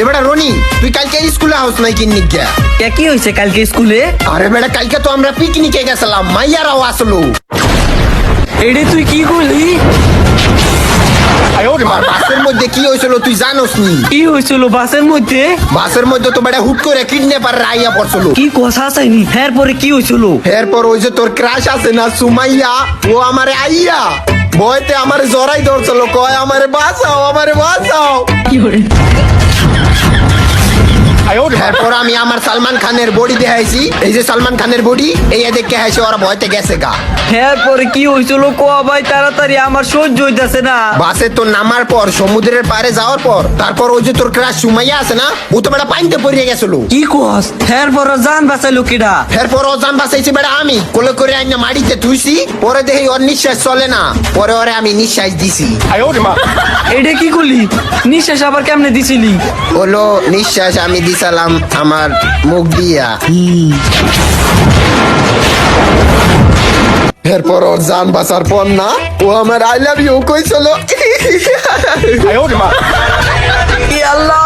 এবারে রনি তুই কালকে স্কুলে হাউস নাই কিন নিজ্ঞা কি হয়েছে কালকে স্কুলে? আরে বেটা কালকে তো আমরা পিকনিকে গেছিলাম, মাইয়ারাও আসলো। এটা তুই কি করলি? বাসের মধ্যে কি হয়েছিল তুই জানোস নি? কি হয়েছিল বাসের মধ্যে? বাসের মধ্যে তো বেটা হুট করে কিডন্যাপার আইয়া পড়ছিল। কি কথা চাইনি এরপরে কি হয়েছিল? এরপর ওই যে তোর ক্রাশ আছে না সুমাইয়া, ও আমারে আইয়া ভয়তে আমারে জড়াই ধরছিল, কয় আমারে বাঁচাও আমারে বাঁচাও। এরপর আমি আমার সালমান খানের বডি দেখাইছি, এই যে সালমান খানের বডি, এই দেখে হাসে ওরা ভয়তে গেছে গা। এরপরে কি হয়েছিল কোয়া ভাই তাড়াতাড়ি, আমার সহ্য হইতাছে না। বাসে তো নামার পর সমুদ্রের পাড়ে যাওয়ার পর তারপর ওই যে তোর ক্রাশ সুমাইয়া আছে না, ও তো বেটা পানিতে পড়ে গেছিল। কি কস? এরপর জান বাঁচাইলো কিডা? এরপর ও জান বাঁচাইছে বেটা আমি, কোলে করে আইনা মাটিতে থুইছি, পরে দেখি ওর নিঃশ্বাস চলে না, পরে ওরে আমি নিঃশ্বাস দিছি। এটা কি করলি? নিঃশ্বাস আবার কেমনে দিছিলি? হলো নিঃশ্বাস আমি দিছিলাম আমার মুখ দিয়া। এরপর ওর জান বাঁচার পর না, ও আমার আই লাভ ইউ কইছিল। আল্লাহ